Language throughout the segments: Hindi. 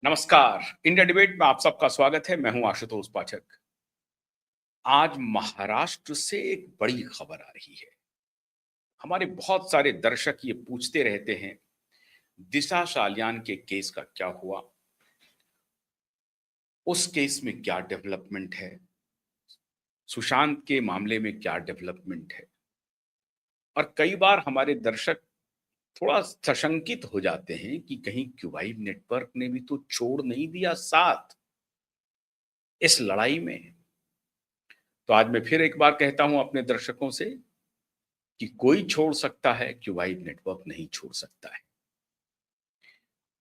नमस्कार। इंडिया डिबेट में आप सबका स्वागत है। मैं हूं आशुतोष पाठक। आज महाराष्ट्र से एक बड़ी खबर आ रही है। हमारे बहुत सारे दर्शक ये पूछते रहते हैं, दिशा सालियान के केस का क्या हुआ? उस केस में क्या डेवलपमेंट है? सुशांत के मामले में क्या डेवलपमेंट है? और कई बार हमारे दर्शक थोड़ा सशंकित हो जाते हैं कि कहीं क्यूबाइव नेटवर्क ने भी तो छोड़ नहीं दिया साथ इस लड़ाई में। तो आज मैं फिर एक बार कहता हूं अपने दर्शकों से कि कोई छोड़ सकता है, क्यूबाइव नेटवर्क नहीं छोड़ सकता है।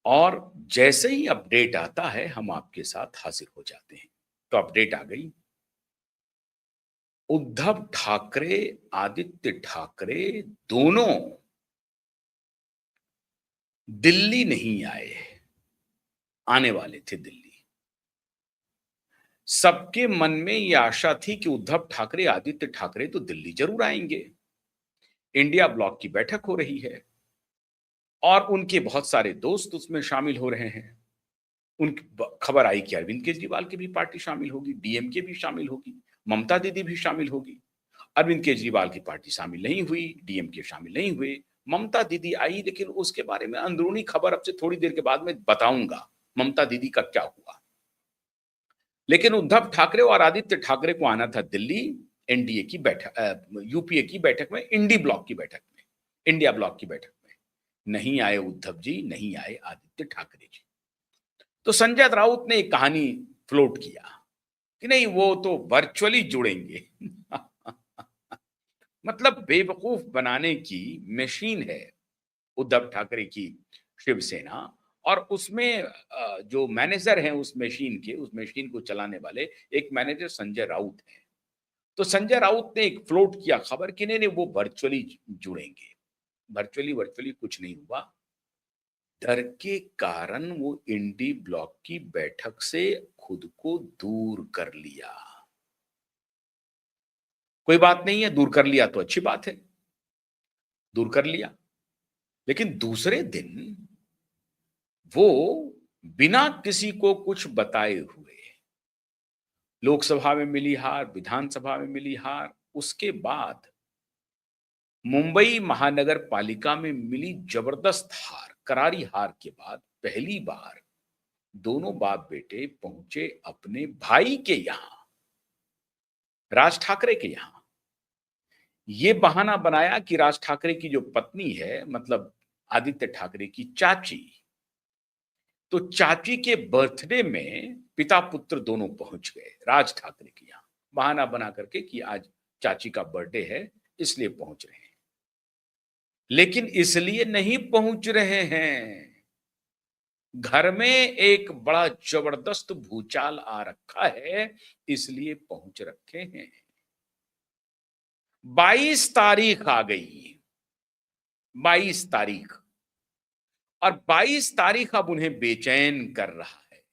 और जैसे ही अपडेट आता है, हम आपके साथ हाजिर हो जाते हैं। तो अपडेट आ गई। उद्धव ठाकरे, आदित्य ठाकरे दोनों दिल्ली नहीं आए, आने वाले थे दिल्ली। सबके मन में यह आशा थी कि उद्धव ठाकरे, आदित्य ठाकरे तो दिल्ली जरूर आएंगे। इंडिया ब्लॉक की बैठक हो रही है और उनके बहुत सारे दोस्त उसमें शामिल हो रहे हैं। उन खबर आई कि अरविंद केजरीवाल की भी पार्टी शामिल होगी, डीएमके भी शामिल होगी, ममता दीदी भी शामिल होगी। अरविंद केजरीवाल की पार्टी शामिल नहीं हुई, डीएमके शामिल नहीं हुए। ममता दीदी आई, लेकिन उसके बारे में अंदरूनी खबर अब से थोड़ी देर के बाद मैं बताऊंगा, ममता दीदी का क्या हुआ। लेकिन उद्धव ठाकरे और आदित्य ठाकरे को आना था दिल्ली, एनडीए की बैठक, यूपीए की बैठक में, इंडी ब्लॉक की बैठक में, इंडिया ब्लॉक की बैठक में। नहीं आए उद्धव जी, नहीं आए आदित्य ठाकरे जी। तो संजय राउत ने एक कहानी फ्लोट किया कि नहीं, वो तो वर्चुअली जुड़ेंगे। मतलब बेवकूफ बनाने की मशीन है उद्धव ठाकरे की शिवसेना। और उसमें जो मैनेजर हैं उस मशीन के, उस मशीन को चलाने वाले एक मैनेजर संजय राउत हैं। तो संजय राउत ने एक फ्लोट किया खबर कि नहीं नहीं, वो वर्चुअली जुड़ेंगे। वर्चुअली वर्चुअली कुछ नहीं हुआ। डर के कारण वो इंडी ब्लॉक की बैठक से खुद को दूर कर लिया। कोई बात नहीं है, दूर कर लिया तो अच्छी बात है, दूर कर लिया। लेकिन दूसरे दिन वो बिना किसी को कुछ बताए हुए लोकसभा में मिली हार, विधानसभा में मिली हार, उसके बाद मुंबई महानगर पालिका में मिली जबरदस्त हार, करारी हार के बाद पहली बार दोनों बाप बेटे पहुंचे अपने भाई के यहां, राज ठाकरे के यहां। ये बहाना बनाया कि राज ठाकरे की जो पत्नी है, मतलब आदित्य ठाकरे की चाची, तो चाची के बर्थडे में पिता पुत्र दोनों पहुंच गए राज ठाकरे के यहां, बहाना बना करके कि आज चाची का बर्थडे है, इसलिए पहुंच रहे हैं। लेकिन इसलिए नहीं पहुंच रहे हैं, घर में एक बड़ा जबरदस्त भूचाल आ रखा है, इसलिए पहुंच रखे हैं। 22 तारीख आ गई, 22 तारीख। और 22 तारीख अब उन्हें बेचैन कर रहा है।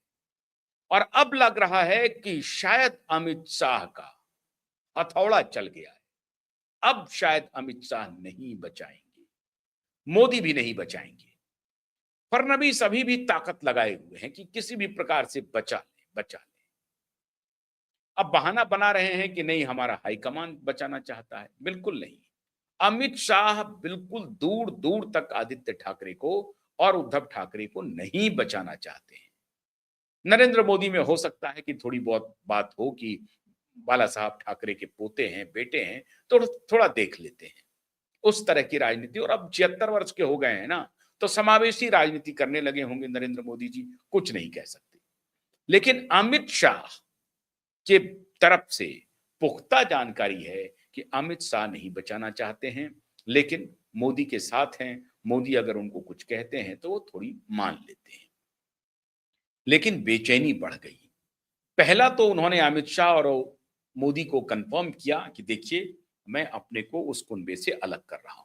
और अब लग रहा है कि शायद अमित शाह का हथौड़ा चल गया है। अब शायद अमित शाह नहीं बचाएंगे, मोदी भी नहीं बचाएंगे। फडणवीस अभी भी ताकत लगाए हुए हैं कि किसी भी प्रकार से बचा ले, बचा ले। अब बहाना बना रहे हैं कि नहीं, हमारा हाईकमान बचाना चाहता है। बिल्कुल नहीं। अमित शाह बिल्कुल दूर दूर तक आदित्य ठाकरे को और उद्धव ठाकरे को नहीं बचाना चाहते हैं। नरेंद्र मोदी में हो सकता है कि थोड़ी बहुत बात हो कि बाला साहब ठाकरे के पोते हैं, बेटे हैं, तो थोड़ा देख लेते हैं उस तरह की राजनीति। और अब 76 वर्ष के हो गए हैं ना, तो समावेशी राजनीति करने लगे होंगे नरेंद्र मोदी जी, कुछ नहीं कह सकते। लेकिन अमित शाह के तरफ से पुख्ता जानकारी है कि अमित शाह नहीं बचाना चाहते हैं, लेकिन मोदी के साथ हैं। मोदी अगर उनको कुछ कहते हैं तो वो थोड़ी मान लेते हैं। लेकिन बेचैनी बढ़ गई। पहला तो उन्होंने अमित शाह और मोदी को कंफर्म किया कि देखिए, मैं अपने को उस कुनबे से अलग कर रहा हूं,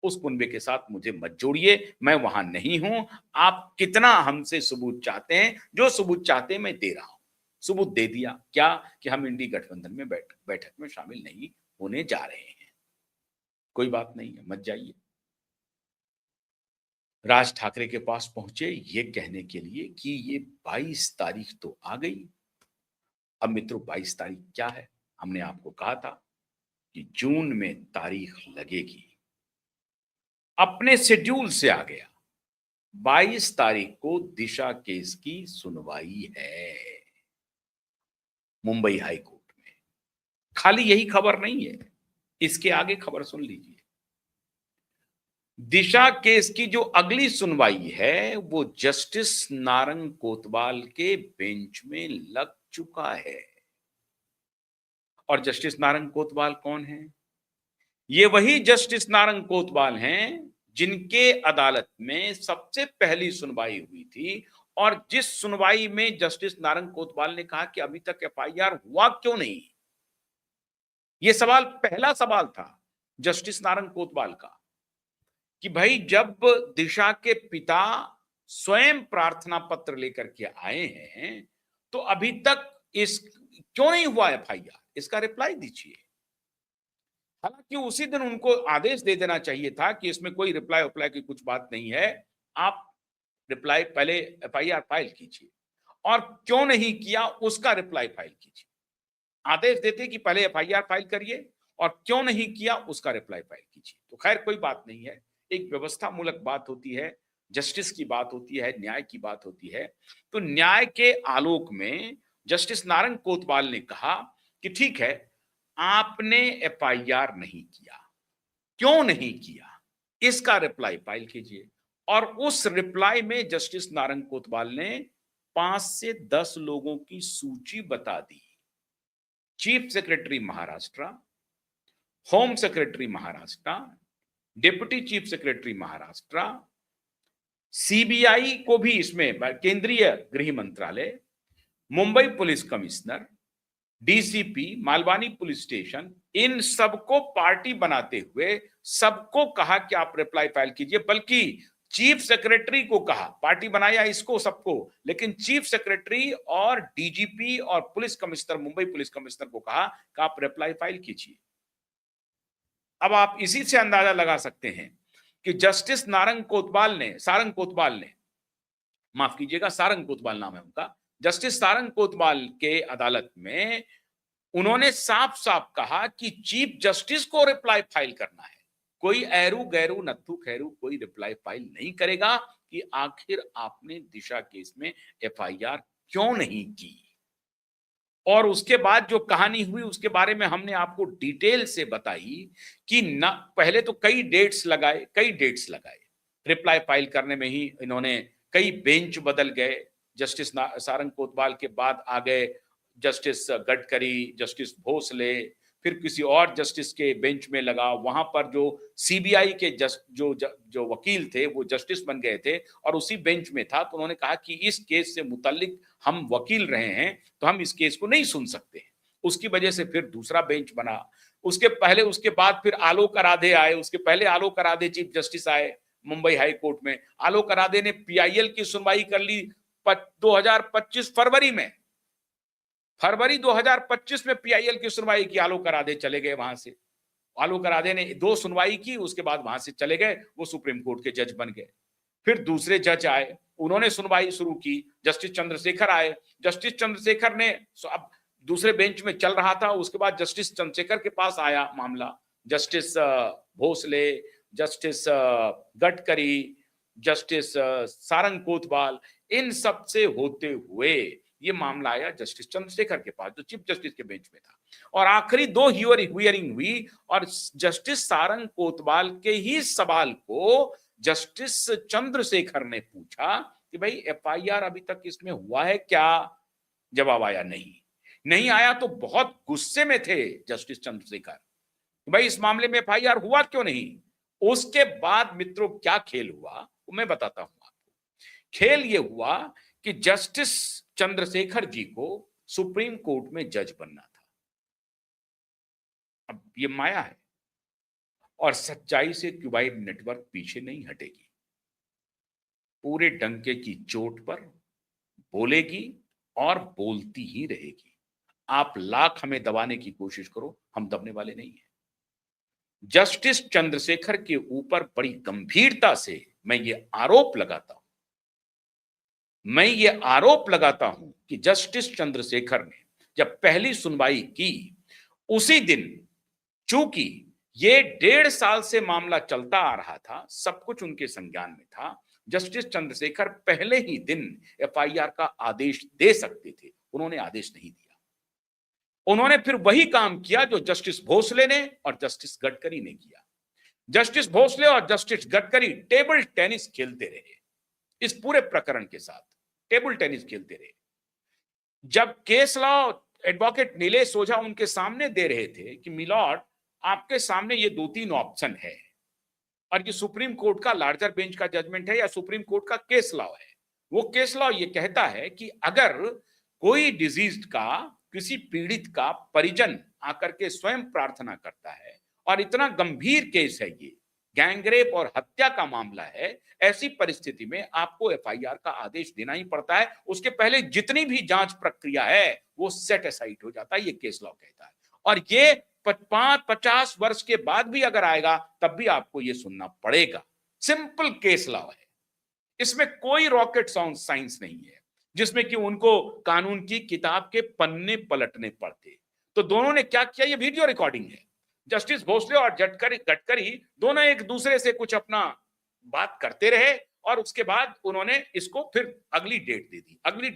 उस कुनबे के साथ मुझे मत जोड़िए, मैं वहां नहीं हूं। आप कितना हमसे सबूत चाहते हैं, जो सबूत चाहते हैं मैं दे रहा हूं। सबूत दे दिया क्या? कि हम इंडी गठबंधन में बैठक में शामिल नहीं होने जा रहे हैं। कोई बात नहीं है, मत जाइए। राज ठाकरे के पास पहुंचे ये कहने के लिए कि ये 22 तारीख तो आ गई। अब मित्रों 22 तारीख क्या है? हमने आपको कहा था कि जून में तारीख लगेगी। अपने शेड्यूल से आ गया। 22 तारीख को दिशा केस की सुनवाई है मुंबई हाई कोर्ट में। खाली यही खबर नहीं है, इसके आगे खबर सुन लीजिए। दिशा केस की जो अगली सुनवाई है वो जस्टिस नारंग कोतवाल के बेंच में लग चुका है। और जस्टिस नारंग कोतवाल कौन है? ये वही जस्टिस नारंग कोतवाल हैं जिनके अदालत में सबसे पहली सुनवाई हुई थी और जिस सुनवाई में जस्टिस नारंग कोतवाल ने कहा कि अभी तक एफआईआर हुआ क्यों नहीं। यह सवाल पहला सवाल था जस्टिस नारंग कोतवाल का कि भाई जब दिशा के पिता स्वयं प्रार्थना पत्र लेकर के आए हैं तो अभी तक इस क्यों नहीं हुआ एफआईआर, इसका रिप्लाई दीजिए। हालांकि उसी दिन उनको आदेश दे देना चाहिए था कि इसमें कोई रिप्लाई उप्लाई की कुछ बात नहीं है, आप रिप्लाई पहले एफआईआर फाइल कीजिए, और क्यों नहीं किया उसका रिप्लाई फाइल कीजिए। आदेश देते कि पहले एफआईआर फाइल करिए और क्यों नहीं किया उसका रिप्लाई फाइल कीजिए। तो खैर कोई बात नहीं है, एक व्यवस्था मूलक बात होती है, जस्टिस की बात होती है, न्याय की बात होती है। तो न्याय के आलोक में जस्टिस नारंग कोतवाल ने कहा कि ठीक है, आपने एफआईआर नहीं किया, क्यों नहीं किया इसका रिप्लाई फाइल कीजिए। और उस रिप्लाई में जस्टिस नारंग कोतवाल ने 5 से 10 लोगों की सूची बता दी। Chief secretary Maharashtra, home secretary Maharashtra, deputy chief secretary Maharashtra, CBI को भी इसमें केंद्रीय गृह मंत्रालय, Mumbai police commissioner, DCP, Malvani police station, इन सबको पार्टी बनाते हुए सबको कहा कि आप रिप्लाई फाइल कीजिए। बल्कि चीफ सेक्रेटरी को कहा, पार्टी बनाया इसको सबको, लेकिन चीफ सेक्रेटरी और डीजीपी और police commissioner, Mumbai police commissioner को कहा कि आप रिप्लाई फाइल कीजिए। अब आप इसी से अंदाजा लगा सकते हैं कि जस्टिस सारंग कोतवाल ने, माफ कीजिएगा, सारंग कोतवाल नाम है उनका, जस्टिस सारंग कोतवाल के अदालत में उन्होंने साफ साफ कहा कि चीफ जस्टिस को रिप्लाई फाइल करना है। कोई एरू गैरू नत्थु खैरू कोई रिप्लाई फाइल नहीं करेगा कि आखिर आपने दिशा केस में एफआईआर क्यों नहीं की। और उसके बाद जो कहानी हुई उसके बारे में हमने आपको डिटेल से बताई कि न पहले तो कई डेट्स लगाए रिप्लाई फाइल करने में ही इन्होंने कई बेंच बदल गए। जस्टिस सारंग कोतवाल के बाद आ गए जस्टिस गडकरी, जस्टिस भोसले, फिर किसी और जस्टिस के बेंच में लगा, वहां पर जो सीबीआई के जो वकील थे वो जस्टिस बन गए थे और उसी बेंच में था। तो उन्होंने कहा कि इस केस से मुतल्लिक हम वकील रहे हैं तो हम इस केस को नहीं सुन सकते। उसकी वजह से फिर दूसरा बेंच बना। उसके बाद फिर आलोक आराधे आए, उसके पहले आलोक आराधे चीफ जस्टिस आए मुंबई हाई कोर्ट में। आलोक आराधे ने पीआईएल की सुनवाई कर ली 2025 फरवरी 2025 में पीआईएल की सुनवाई की। आलोक आराधे चले गए वहां से। आलोक आराधे ने 2 सुनवाई की, उसके बाद वहां से चले गए, वो सुप्रीम कोर्ट के जज बन गए। फिर दूसरे जज आए, उन्होंने सुनवाई शुरू की, जस्टिस चंद्रशेखर आए। जस्टिस चंद्रशेखर ने, अब दूसरे बेंच में चल रहा था, उसके बाद जस्टिस चंद्रशेखर के पास आया मामला। Justice Bhosale, justice Gadkari, justice Sarang Kotwal, इन सब से होते हुए ये मामला आया जस्टिस चंद्रशेखर के पास जो चीफ जस्टिस के बेंच में था। और आखिरी 2 हियरिंग हुई और जस्टिस सारंग कोतवाल के ही सवाल को जस्टिस चंद्रशेखर ने पूछा कि भाई एफआईआर अभी तक इसमें हुआ है क्या? जवाब आया नहीं आया। तो बहुत गुस्से में थे जस्टिस चंद्रशेखर, भाई इस मामले में एफआईआर हुआ क्यों नहीं। उसके बाद मित्रों क्या खेल हुआ मैं बताता हूं आपको। खेल ये हुआ कि जस्टिस चंद्रशेखर जी को सुप्रीम कोर्ट में जज बनना था। अब ये माया है और सच्चाई से क्यूबाइड नेटवर्क पीछे नहीं हटेगी। पूरे डंके की चोट पर बोलेगी और बोलती ही रहेगी। आप लाख हमें दबाने की कोशिश करो, हम दबने वाले नहीं हैं। जस्टिस चंद्रशेखर के ऊपर बड़ी गंभीरता से मैं ये आरोप लगाता हूं कि जस्टिस चंद्रशेखर ने जब पहली सुनवाई की, उसी दिन, चूंकि ये 1.5 साल से मामला चलता आ रहा था, सब कुछ उनके संज्ञान में था, जस्टिस चंद्रशेखर पहले ही दिन एफआईआर का आदेश दे सकते थे, उन्होंने आदेश नहीं दिया। उन्होंने फिर वही काम किया जो जस्टिस भोसले ने और जस्टिस गडकरी ने किया। जस्टिस भोसले और जस्टिस गडकरी टेबल टेनिस खेलते रहे, इस पूरे प्रकरण के साथ टेबल टेनिस खेलते रहे। जब केस लॉ एडवोकेट नीलेश ओझा उनके सामने दे रहे थे कि मिलॉर्ड, आपके सामने ये 2-3 ऑप्शन है, और ये सुप्रीम कोर्ट का लार्जर बेंच का जजमेंट है या सुप्रीम कोर्ट का केस लॉ है। वो केस लॉ ये कहता है कि अगर कोई डिजीज्ड का, किसी पीड़ित का परिजन आकर के स्वयं प्रार्थना करता है और इतना गंभीर केस है, ये गैंगरेप और हत्या का मामला है, ऐसी परिस्थिति में आपको एफआईआर का आदेश देना ही पड़ता है। उसके पहले जितनी भी जांच प्रक्रिया है वो सेट असाइड हो जाता है, ये केस लॉ कहता है। और ये 50 वर्ष के बाद भी अगर आएगा तब भी आपको ये सुनना पड़ेगा। सिंपल केस लॉ है, इसमें कोई रॉकेट साइंस नहीं है जिसमें कि उनको कानून की किताब के पन्ने पलटने पड़ते। तो दोनों ने क्या किया, ये वीडियो रिकॉर्डिंग है। जस्टिस भोसले और गडकरी दोनों एक दूसरे से कुछ अपना बात करते रहे और उसके बाद उन्होंने इसको फिर अगली डेट दे दी, अगली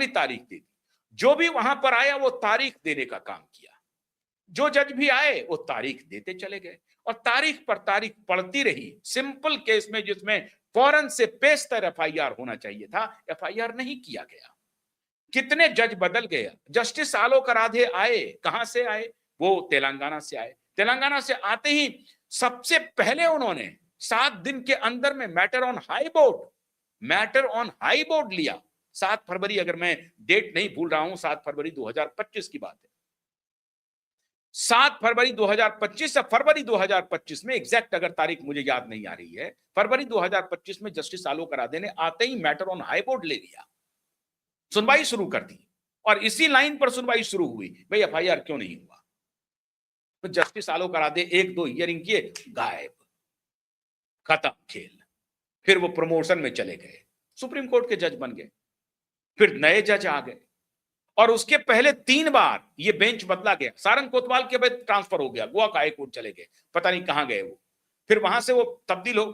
तारीख दे दी। जो भी वहां पर आया वो तारीख देने का काम किया, जो जज भी आए वो तारीख देते चले गए और तारीख पर तारीख पड़ती रही। सिंपल केस में जिसमें फौरन से पेशतर एफआईआर होना चाहिए था, एफआईआर नहीं किया गया। कितने जज बदल गए। जस्टिस आलोक राधे आए, कहां से आए, वो तेलंगाना से आए। तेलंगाना से आते ही सबसे पहले उन्होंने 7 दिन के अंदर में मैटर ऑन हाई बोर्ड लिया। 7 फरवरी, अगर मैं डेट नहीं भूल रहा हूं, 7 फरवरी 2025 की बात है। 7 फरवरी 2025 से फरवरी 2025 में, एग्जैक्ट अगर तारीख मुझे याद नहीं आ रही है, फरवरी 2025 में जस्टिस आलोक राधे ने आते ही मैटर ऑन हाई बोर्ड ले लिया, सुनवाई शुरू कर दी। और इसी लाइन पर सुनवाई शुरू हुई, भाई एफआईआर क्यों नहीं हुआ। तो जस्टिस आलोक राधे 1-2 हियरिंग किए, गायब, खत्म खेल। फिर वो प्रमोशन में चले गए, सुप्रीम कोर्ट के जज बन गए। फिर नए जज आ गए और उसके पहले 3 बार ये बेंच बदला गया। सारंग कोतवाल के बाद ट्रांसफर हो गया, गोवा का हाई कोर्ट चले गए, पता नहीं कहां गए वो। फिर वहां से वो तब्दील हो,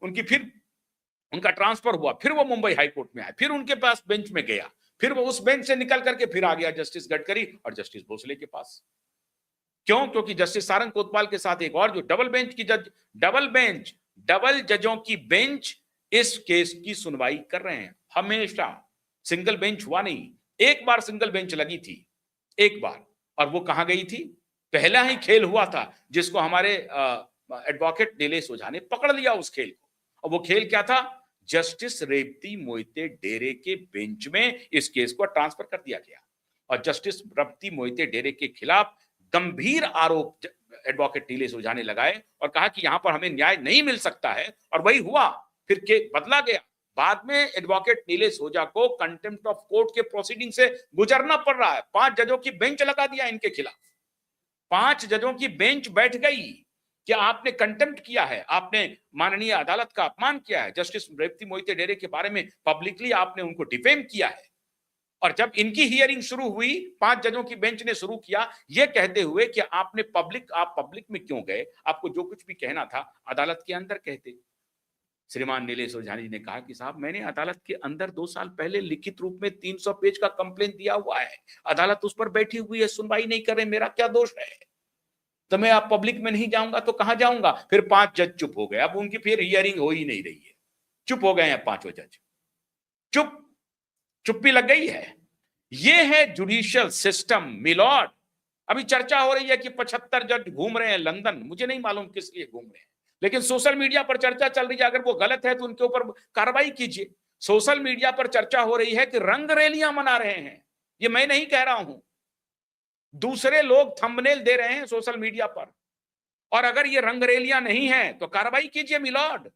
उनकी फिर उनका ट्रांसफर हुआ, फिर वो मुंबई हाई कोर्ट में आए, फिर उनके पास बेंच में गया, फिर वो उस बेंच से निकल करके फिर आ गया जस्टिस गडकरी और जस्टिस भोसले के पास। क्यों? क्योंकि जस्टिस सारंग कोतवाल के साथ एक और जो डबल जजों की बेंच इस केस की सुनवाई कर रहे हैं। हमेशा सिंगल बेंच हुआ नहीं, एक बार सिंगल बेंच लगी थी, एक बार, और वो कहां गई थी, पहला ही खेल हुआ था जिसको हमारे एडवोकेट नीलेश ओझा ने पकड़ लिया उस खेल को। और वो खेल क्या था, जस्टिस रेवती मोहिते डेरे के बेंच में इस केस को ट्रांसफर कर दिया गया और जस्टिस रेवती मोहिते डेरे के खिलाफ गंभीर आरोप एडवोकेट नीलेश ओझा ने लगाए और कहा कि यहां पर हमें न्याय नहीं मिल सकता है, और वही हुआ। फिर के बदला गया। बाद में एडवोकेट नीलेश ओझा को कंटेम्प्ट ऑफ कोर्ट के प्रोसीडिंग से गुजरना पड़ रहा है। 5 जजों की बेंच लगा दिया इनके खिलाफ, 5 जजों की बेंच बैठ गई कि आपने कंटेम्प्ट किया है, आपने माननीय अदालत का अपमान किया है, जस्टिस रेवती मोहिते डेरे के बारे में पब्लिकली आपने उनको डिफेम किया है। और जब इनकी हियरिंग शुरू हुई, 5 जजों की बेंच ने शुरू किया यह कहते हुए कि आप पब्लिक में क्यों गए, आपको जो कुछ भी कहना था अदालत के अंदर कहते। श्रीमान नीलेश ओझा जी ने कहा कि साहब, मैंने अदालत के अंदर 2 साल पहले लिखित रूप में 300 पेज का कंप्लेंट दिया हुआ है, अदालत उस पर बैठी हुई है, सुनवाई नहीं कर रहे, मेरा क्या दोष है। तो मैं आप पब्लिक में नहीं जाऊंगा तो कहां जाऊंगा। फिर 5 जज चुप हो गए, अब उनकी फिर हियरिंग हो ही नहीं रही है, चुप हो गए हैं 5 जज, चुप्पी लग गई है। ये है जुडिशियल सिस्टम मिलॉर्ड। अभी चर्चा हो रही है कि 75 जज घूम रहे हैं लंदन, मुझे नहीं मालूम किस लिए घूम रहे हैं, लेकिन सोशल मीडिया पर चर्चा चल रही है। अगर वो गलत है तो उनके ऊपर कार्रवाई कीजिए। सोशल मीडिया पर चर्चा हो रही है कि रंग रैलियां मना रहे हैं, ये मैं नहीं कह रहा हूं, दूसरे लोग थंबनेल दे रहे हैं सोशल मीडिया पर। और अगर ये रंग रैलियां नहीं है तो कार्रवाई कीजिए मिलॉर्ड,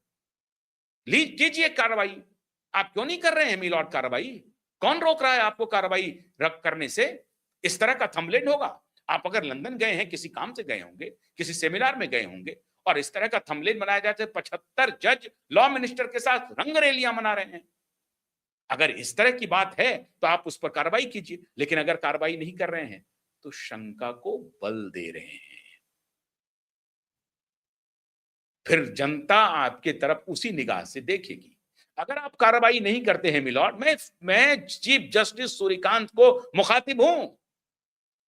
कीजिए कार्रवाई। आप क्यों नहीं कर रहे हैं मिलॉर्ड कार्रवाई? कौन रोक रहा है आपको कार्रवाई करने से? इस तरह का थंबनेल होगा। आप अगर लंदन गए हैं, किसी काम से गए होंगे, किसी सेमिनार में गए होंगे, और इस तरह का थंबनेल बनाया जाए 75 जज लॉ मिनिस्टर के साथ रंग रैलियां मना रहे हैं। अगर इस तरह की बात है तो आप उस पर कार्रवाई कीजिए, लेकिन अगर कार्रवाई नहीं कर रहे हैं तो शंका को बल दे रहे हैं। फिर जनता आपके तरफ उसी निगाह से देखेगी। अगर आप कार्रवाई नहीं करते हैं मिलॉर्ड, मैं चीफ जस्टिस सूर्यकांत को मुखातिब हूं,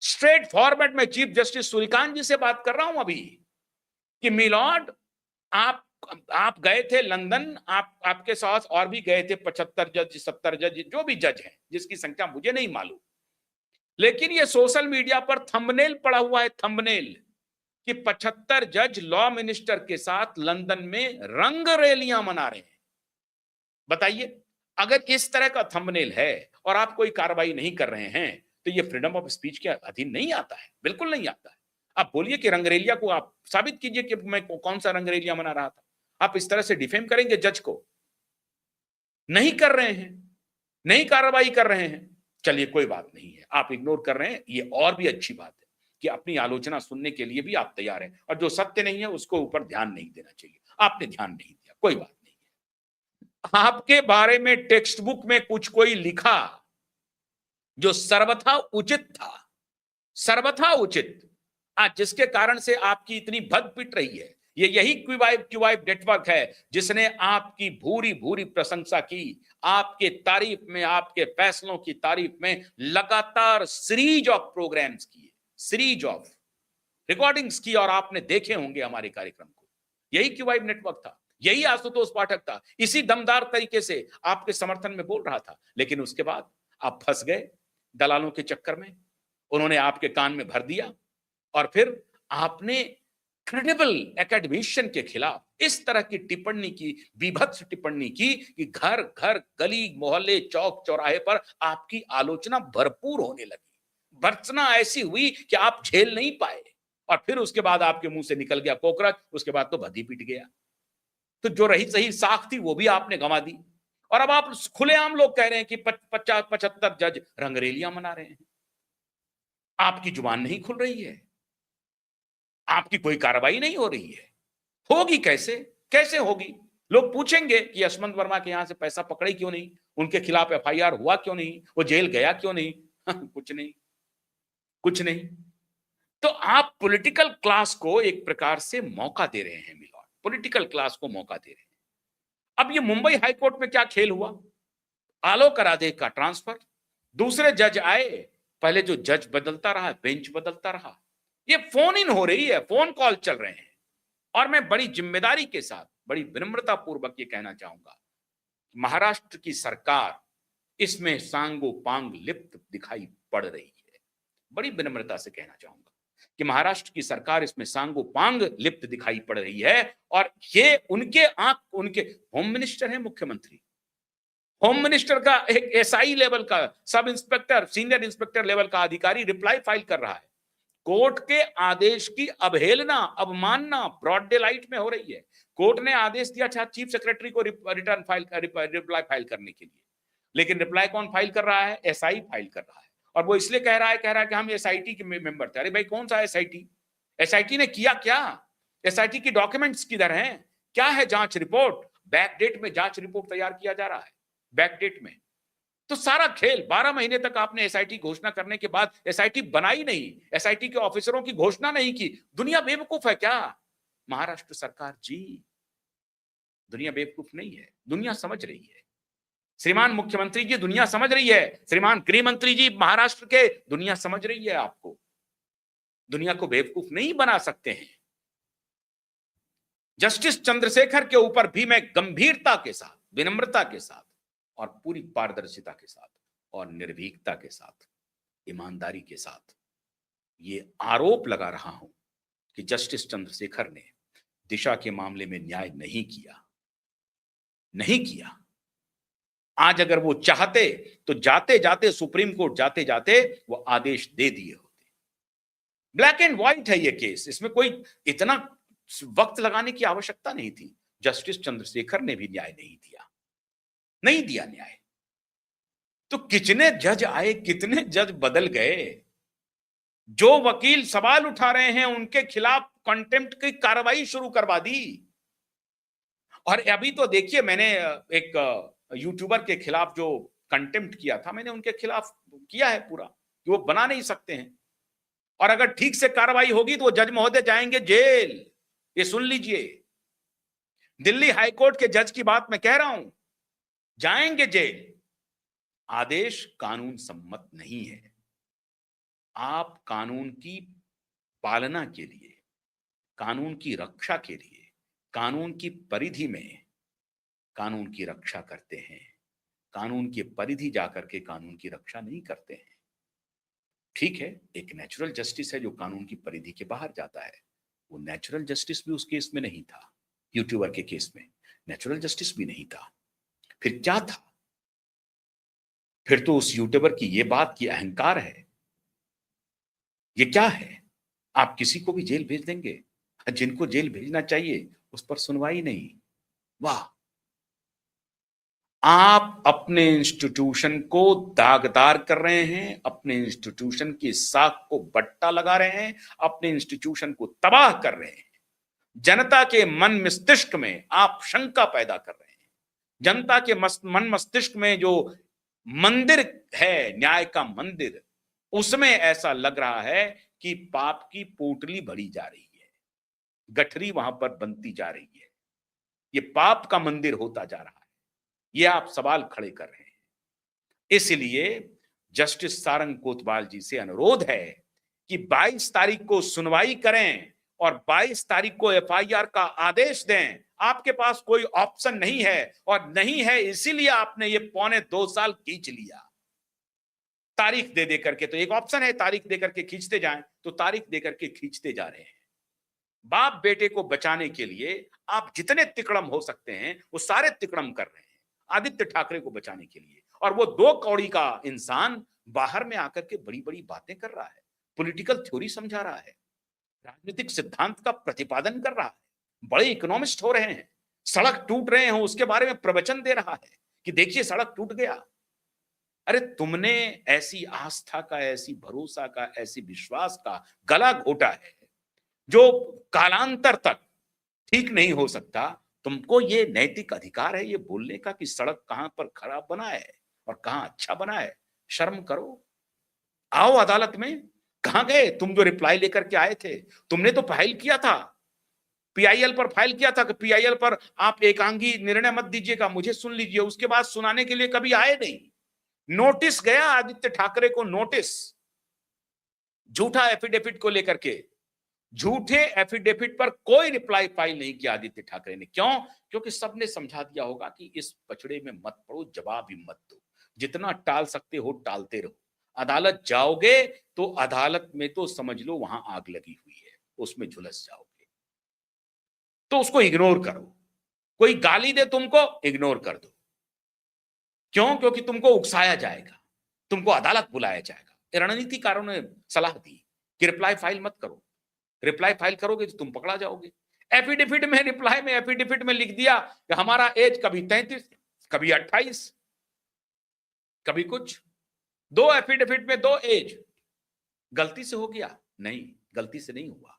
स्ट्रेट फॉरवर्ड में चीफ जस्टिस सूर्यकांत जी से बात कर रहा हूं अभी कि मिलॉर्ड, आप आप गए थे लंदन, आपके साथ और भी गए थे 75 जज 70 जज, जो भी जज हैं जिसकी संख्या मुझे नहीं मालूम, लेकिन ये सोशल मीडिया पर थंबनेल पड़ा हुआ है, थंबनेल कि 75 जज लॉ मिनिस्टर के साथ लंदन में रंग रैलियां मना रहे हैं। बताइए, अगर इस तरह का थंबनेल है और आप कोई कार्रवाई नहीं कर रहे हैं तो ये फ्रीडम ऑफ स्पीच के अधीन नहीं आता है, बिल्कुल नहीं आता है। आप बोलिए कि रंगरेलिया को आप साबित कीजिए कि मैं कौन सा रंगरेलिया मना रहा था। आप इस तरह से डिफेम करेंगे जज को? नहीं कर रहे हैं, नहीं कार्रवाई कर रहे हैं, चलिए कोई बात नहीं है, आप इग्नोर कर रहे हैं, ये और भी अच्छी बात है कि अपनी आलोचना सुनने के लिए भी आप तैयार हैं, और जो सत्य नहीं है उसको ऊपर ध्यान नहीं देना चाहिए। आपने ध्यान नहीं दिया, कोई बात नहीं है। आपके बारे में टेक्स्ट बुक में कुछ कोई लिखा जो सर्वथा उचित था, सर्वथा उचित, आज जिसके कारण से आपकी इतनी भद पिट रही है, ये यही क्यूवाइब नेटवर्क है जिसने आपकी भूरी भूरी प्रशंसा की, आपके तारीफ में, आपके फैसलों की तारीफ में लगातार सीरीज ऑफ प्रोग्राम्स किए, सीरीज ऑफ रिकॉर्डिंग्स की, और आपने देखे होंगे हमारे कार्यक्रम को। यही क्यूवाइब नेटवर्क था, यही आशुतोष पाठक था, इसी दमदार तरीके से आपके समर्थन में बोल रहा था। लेकिन उसके बाद आप फंस गए दलालों के चक्कर में, उन्होंने आपके कान में भर दिया, और फिर आपने क्रेडिबल एकेडमिशियन के खिलाफ इस तरह की टिप्पणी की, बीभत्स टिप्पणी की कि घर घर, गली मोहल्ले, चौक चौराहे पर आपकी आलोचना भरपूर होने लगी। भर्त्सना ऐसी हुई कि आप झेल नहीं पाए, और फिर उसके बाद आपके मुंह से निकल गया कोकरच, उसके बाद तो भदी पिट गया। तो जो रही सही साख थी वो भी आपने गंवा दी, और अब आप खुलेआम लोग कह रहे हैं कि 75 जज रंगरेलियां मना रहे हैं। आपकी जुबान नहीं खुल रही है, आपकी कोई कार्रवाई नहीं हो रही है, होगी कैसे? कैसे होगी? लोग पूछेंगे कि यशवंत वर्मा के यहां से पैसा पकड़े क्यों नहीं, उनके खिलाफ एफआईआर हुआ क्यों नहीं, वो जेल गया क्यों नहीं? कुछ नहीं, कुछ नहीं। तो आप पॉलिटिकल क्लास को एक प्रकार से मौका दे रहे हैं मिलॉर्ड, पॉलिटिकल क्लास को मौका दे रहे हैं। अब ये मुंबई हाईकोर्ट में क्या खेल हुआ? आलोक राधे का ट्रांसफर, दूसरे जज आए, पहले जो जज बदलता रहा, बेंच बदलता रहा, ये फोन इन हो रही है, फोन कॉल चल रहे हैं। और मैं बड़ी जिम्मेदारी के साथ, बड़ी विनम्रता पूर्वक ये कहना चाहूंगा, महाराष्ट्र की सरकार इसमें सांगो पांग लिप्त दिखाई पड़ रही है। बड़ी विनम्रता से कहना चाहूंगा कि महाराष्ट्र की सरकार इसमें सांगो पांग लिप्त दिखाई पड़ रही है, और ये उनके होम मिनिस्टर है, मुख्यमंत्री, होम मिनिस्टर का एक एसआई लेवल का, sub inspector, senior inspector level का अधिकारी रिप्लाई फाइल कर रहा है। कोर्ट के आदेश की अवहेलना, अवमानना ब्रॉड डे लाइट में हो रही है। कोर्ट ने आदेश दिया था चीफ सेक्रेटरी को रिप्लाई फाइल करने के लिए, लेकिन रिप्लाई कौन फाइल कर रहा है? एसआई फाइल कर रहा है, और वो इसलिए कह रहा है कि हम एसआईटी के मेंबर थे। अरे भाई, कौन सा एसआईटी? एसआईटी ने किया क्या? एसआईटी की डॉक्यूमेंट्स किधर हैं? क्या है जांच रिपोर्ट? बैकडेट में जांच रिपोर्ट तैयार किया जा रहा है, बैकडेट में। तो सारा खेल 12 महीने तक आपने एसआईटी घोषणा करने के बाद एसआईटी बनाई नहीं, एसआईटी के ऑफिसरों की घोषणा नहीं की। दुनिया बेवकूफ है क्या? महाराष्ट्र सरकार जी, दुनिया बेवकूफ नहीं है, दुनिया समझ रही है। श्रीमान मुख्यमंत्री जी, दुनिया समझ रही है। श्रीमान गृह मंत्री जी महाराष्ट्र के, दुनिया समझ रही है आपको। दुनिया को बेवकूफ नहीं बना सकते हैं। जस्टिस चंद्रशेखर के ऊपर भी मैं गंभीरता के साथ, विनम्रता के साथ, और पूरी पारदर्शिता के साथ, और निर्भीकता के साथ, ईमानदारी के साथ ये आरोप लगा रहा हूं कि जस्टिस चंद्रशेखर ने दिशा के मामले में न्याय नहीं किया, नहीं किया। आज अगर वो चाहते तो जाते जाते, सुप्रीम कोर्ट जाते जाते वो आदेश दे दिए होते। ब्लैक एंड व्हाइट है ये केस, इसमें कोई इतना वक्त लगाने की आवश्यकता नहीं थी। जस्टिस चंद्रशेखर ने भी न्याय नहीं दिया, नहीं दिया न्याय। तो कितने जज आए, कितने जज बदल गए, जो वकील सवाल उठा रहे हैं उनके खिलाफ कंटेम्प्ट की कार्रवाई शुरू करवा दी। और अभी तो देखिए, मैंने एक यूट्यूबर के खिलाफ जो कंटेम्प्ट किया था, मैंने उनके खिलाफ किया है पूरा कि वो बना नहीं सकते हैं, और अगर ठीक से कार्रवाई होगी तो वो जज महोदय जाएंगे जेल। ये सुन लीजिए, दिल्ली हाईकोर्ट के जज की बात मैं कह रहा हूं, जाएंगे जेल। आदेश कानून सम्मत नहीं है। आप कानून की पालना के लिए, कानून की रक्षा के लिए, कानून की परिधि में कानून की रक्षा करते हैं, कानून की परिधि जाकर के कानून की रक्षा नहीं करते हैं। ठीक है, एक नेचुरल जस्टिस है जो कानून की परिधि के बाहर जाता है। वो नेचुरल जस्टिस भी उस केस में नहीं था, यूट्यूबर के केस में नेचुरल जस्टिस भी नहीं था। फिर क्या था? फिर तो उस यूट्यूबर की ये बात की अहंकार है। ये क्या है? आप किसी को भी जेल भेज देंगे, जिनको जेल भेजना चाहिए उस पर सुनवाई नहीं। वाह! आप अपने इंस्टीट्यूशन को दागदार कर रहे हैं, अपने इंस्टीट्यूशन की साख को बट्टा लगा रहे हैं, अपने इंस्टीट्यूशन को तबाह कर रहे हैं। जनता के मन मस्तिष्क में आप शंका पैदा कर रहे हैं। जनता के मन मस्तिष्क में जो मंदिर है, न्याय का मंदिर, उसमें ऐसा लग रहा है कि पाप की पोटली भरी जा रही है, गठरी वहां पर बनती जा रही है। ये पाप का मंदिर होता जा रहा है। ये आप सवाल खड़े कर रहे हैं। इसलिए जस्टिस सारंग कोतवाल जी से अनुरोध है कि 22 तारीख को सुनवाई करें और 22 तारीख को एफआईआर का आदेश दें। आपके पास कोई ऑप्शन नहीं है, और नहीं है इसीलिए आपने ये 2.25 साल खींच लिया। तारीख दे देकर के तो एक ऑप्शन है, तारीख देकर के खींचते जाएं, तो तारीख देकर के खींचते जा रहे हैं। बाप बेटे को बचाने के लिए आप जितने तिकड़म हो सकते हैं वो सारे तिकड़म कर रहे हैं आदित्य ठाकरे को बचाने के लिए। और वो 2 कौड़ी का इंसान बाहर में आकर के बड़ी बड़ी बातें कर रहा है, पॉलिटिकल थ्योरी समझा रहा है, राजनीतिक सिद्धांत का प्रतिपादन कर रहा है, बड़े इकोनॉमिस्ट हो रहे हैं, सड़क टूट रहे हैं उसके बारे में प्रवचन दे रहा है कि देखिए सड़क टूट गया। अरे तुमने ऐसी आस्था का, ऐसी भरोसा का, ऐसी विश्वास का गला घोटा है जो कालांतर तक ठीक नहीं हो सकता। तुमको ये नैतिक अधिकार है ये बोलने का कि सड़क कहां पर खराब बना है और कहां अच्छा बना है। शर्म करो, आओ अदालत में। कहां गए तुम जो रिप्लाई लेकर के आए थे? तुमने तो फाइल किया था, पीआईएल पर फाइल किया था कि पीआईएल पर आप एकांगी निर्णय मत दीजिएगा, मुझे सुन लीजिए। उसके बाद सुनाने के लिए कभी आए नहीं। नोटिस गया आदित्य ठाकरे को, नोटिस, झूठा एफिडेविट को लेकर के। झूठे एफिडेविट पर कोई रिप्लाई फाइल नहीं किया आदित्य ठाकरे ने। क्यों? क्योंकि सबने समझा दिया होगा कि इस पचड़े में मत पड़ो, जवाब ही मत दो, जितना टाल सकते हो टालते रहो। अदालत जाओगे तो अदालत में तो समझ लो वहां आग लगी हुई है, उसमें झुलस जाओगे। तो उसको इग्नोर करो। कोई गाली दे तुमको, इग्नोर कर दो। क्यों? क्योंकि तुमको उकसाया जाएगा, तुमको अदालत बुलाया जाएगा। रणनीतिकारों ने सलाह दी कि रिप्लाई फाइल मत करो, रिप्लाई फाइल करोगे तो तुम पकड़ा जाओगे। एफिडेविट में, रिप्लाई में, एफिडेविट में लिख दिया कि हमारा एज कभी 33, कभी 28, कभी कुछ। 2 एफिडेविट में 2 एज। गलती से हो गया? नहीं, गलती से नहीं हुआ।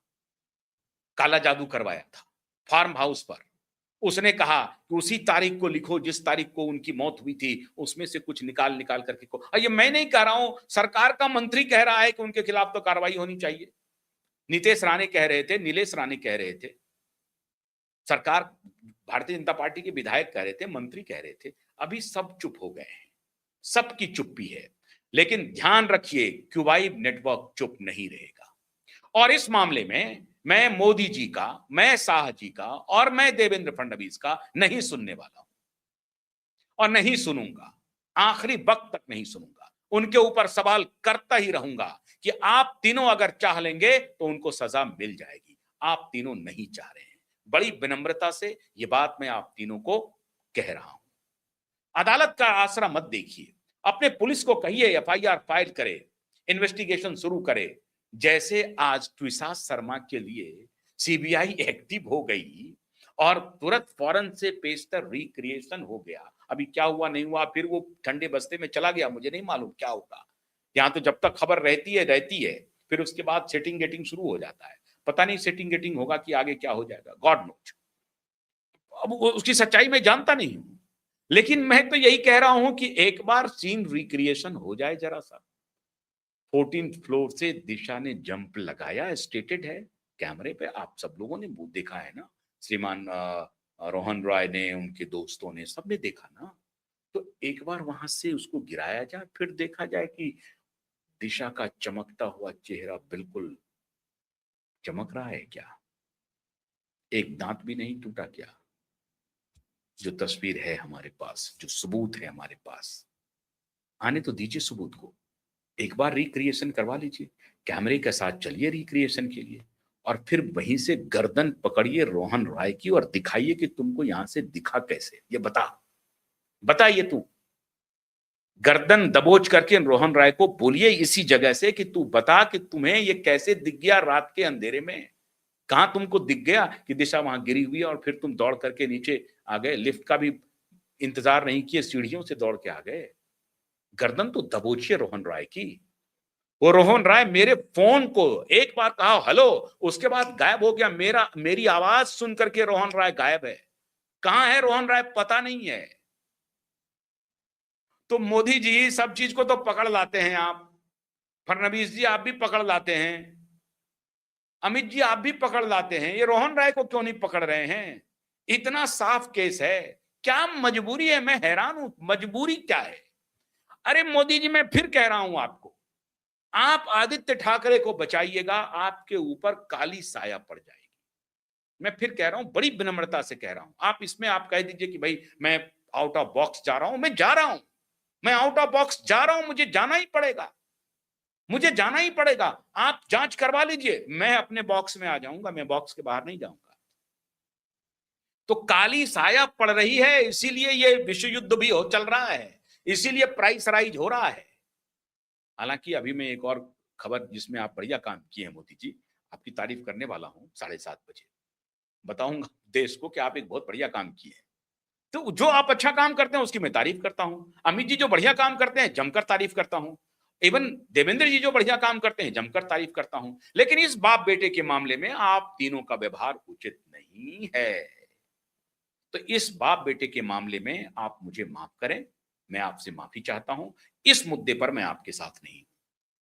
काला जादू करवाया था फार्म हाउस पर। उसने कहा कि उसी तारीख को लिखो जिस तारीख को उनकी मौत हुई थी, उसमें से कुछ निकाल निकाल करके को। ये मैं नहीं कह रहा हूं, सरकार का मंत्री कह रहा है कि उनके खिलाफ तो कार्रवाई होनी चाहिए। नीतीश राणे कह रहे थे, नीलेश राणे कह रहे थे, सरकार, भारतीय जनता पार्टी के विधायक कह रहे थे, मंत्री कह रहे थे। अभी सब चुप हो गए हैं, सबकी चुप्पी है। लेकिन ध्यान रखिए, क्यूबाइब नेटवर्क चुप नहीं रहेगा। और इस मामले में मैं मोदी जी का, मैं शाह जी का और मैं देवेंद्र फडणवीस का नहीं सुनने वाला हूं, और नहीं सुनूंगा, आखिरी वक्त तक नहीं सुनूंगा। उनके ऊपर सवाल करता ही रहूंगा कि आप तीनों अगर चाह लेंगे तो उनको सजा मिल जाएगी। आप तीनों नहीं चाह रहे हैं। बड़ी विनम्रता से ये बात मैं आप तीनों को कह रहा हूं। अदालत का आसरा मत देखिए, अपने पुलिस को कहिए एफआईआर फाइल करे, इन्वेस्टिगेशन शुरू करे। जैसे आज ट्विसा शर्मा के लिए सीबीआई एक्टिव हो गई और तुरंत फौरन से पेशतर रिक्रिएशन हो गया। अभी क्या हुआ नहीं हुआ, फिर वो ठंडे बस्ते में चला गया, मुझे नहीं मालूम क्या होगा। यहां तो जब तक खबर रहती है फिर उसके बाद सेटिंग गेटिंग शुरू हो जाता है। पता नहीं सेटिंग गेटिंग होगा कि आगे क्या हो जाएगा, गॉड नोज। अब उसकी सच्चाई मैं जानता नहीं हूं, लेकिन मैं तो यही कह रहा हूं कि एक बार सीन रिक्रिएशन हो जाए जरा सा। 14th फ्लोर से दिशा ने जंप लगाया, स्टेटेड है कैमरे पे, आप सब लोगों ने वो देखा है ना, श्रीमान रोहन रॉय ने, उनके दोस्तों ने, सबने देखा ना। तो एक बार वहां से उसको गिराया जाए, फिर देखा जाए कि दिशा का चमकता हुआ चेहरा बिल्कुल चमक रहा है क्या, एक दांत भी नहीं टूटा क्या। जो तस्वीर है हमारे पास, जो सबूत है हमारे पास, आने तो दीजिए सबूत को। एक बार रिक्रिएशन करवा लीजिए, कैमरे के साथ चलिए रिक्रिएशन के लिए, और फिर वहीं से गर्दन पकड़िए रोहन रॉय की और दिखाइए कि तुमको यहां से दिखा कैसे, ये बताइए तू। गर्दन दबोच करके रोहन राय को बोलिए इसी जगह से कि तू बता कि तुम्हें ये कैसे दिख गया रात के अंधेरे में। कहां तुमको दिख गया कि दिशा वहां गिरी हुई है और फिर तुम दौड़ करके नीचे आ गए, लिफ्ट का भी इंतजार नहीं किए, सीढ़ियों से दौड़ के आ गए। गर्दन तो दबोचिए रोहन राय की। वो रोहन राय मेरे फोन को एक बार कहा हेलो, उसके बाद गायब हो गया। मेरी आवाज सुन करके रोहन राय गायब है। कहां है रोहन राय पता नहीं है। तो मोदी जी सब चीज को तो पकड़ लाते हैं आप, फडणवीस जी आप भी पकड़ लाते हैं, अमित जी आप भी पकड़ लाते हैं, ये रोहन राय को क्यों नहीं पकड़ रहे हैं। इतना साफ केस है, क्या मजबूरी है, मैं हैरान हूं, मजबूरी क्या है। अरे मोदी जी मैं फिर कह रहा हूं आपको, आप आदित्य ठाकरे को बचाइएगा, आपके ऊपर काली साया पड़ जाएगी। मैं फिर कह रहा हूं, बड़ी विनम्रता से कह रहा हूं, आप इसमें आप कह दीजिए कि भाई मैं आउट ऑफ बॉक्स जा रहा हूं, मैं जा रहा हूं, मैं आउट ऑफ बॉक्स जा रहा हूं, मुझे जाना ही पड़ेगा, मुझे जाना ही पड़ेगा। आप जांच करवा लीजिए, मैं अपने बॉक्स में आ जाऊंगा, मैं बॉक्स के बाहर नहीं जाऊंगा। तो काली साया पड़ रही है, इसीलिए ये विश्व युद्ध भी हो चल रहा है, इसीलिए प्राइस राइज हो रहा है। हालांकि अभी मैं एक और खबर जिसमें आप बढ़िया काम किए हैं मोदी जी, आपकी तारीफ करने वाला हूं 7:30 बजे, बताऊंगा देश को कि आप एक बहुत बढ़िया काम किए हैं। तो जो आप अच्छा काम करते हैं उसकी मैं तारीफ करता हूं, अमित जी जो बढ़िया काम करते हैं जमकर तारीफ करता हूं, इवन देवेंद्र जी जो बढ़िया काम करते हैं जमकर तारीफ करता हूं। लेकिन इस बाप बेटे के मामले में आप तीनों का व्यवहार उचित नहीं है। तो इस बाप बेटे के मामले में आप मुझे माफ करें, मैं आपसे माफी चाहता हूं। इस मुद्दे पर मैं आपके साथ नहीं हूं।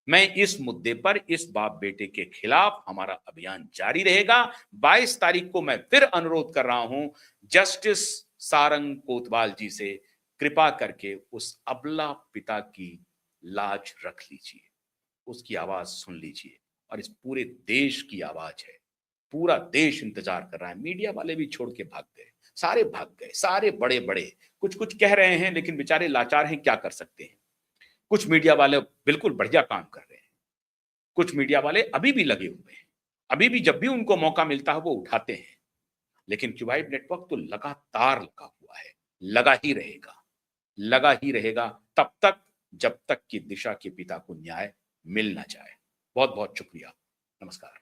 मैं इस मुद्दे पर, इस बाप बेटे के खिलाफ हमारा अभियान जारी रहेगा। 22 तारीख को मैं फिर अनुरोध कर रहा हूं जस्टिस सारंग कोतवाल जी से, कृपा करके उस अबला पिता की लाज रख लीजिए, उसकी आवाज सुन लीजिए। और इस पूरे देश की आवाज है, पूरा देश इंतजार कर रहा है। मीडिया वाले भी छोड़ के भाग गए, सारे भाग गए, सारे बड़े बड़े कुछ कुछ कह रहे हैं, लेकिन बेचारे लाचार हैं, क्या कर सकते हैं। कुछ मीडिया वाले बिल्कुल बढ़िया काम कर रहे हैं, कुछ मीडिया वाले अभी भी लगे हुए हैं, अभी भी जब भी उनको मौका मिलता है वो उठाते हैं। लेकिन क्यूबाइड नेटवर्क तो लगातार लगा हुआ है, लगा ही रहेगा, लगा ही रहेगा तब तक जब तक कि दिशा के पिता को न्याय मिल ना जाए। बहुत बहुत शुक्रिया, नमस्कार।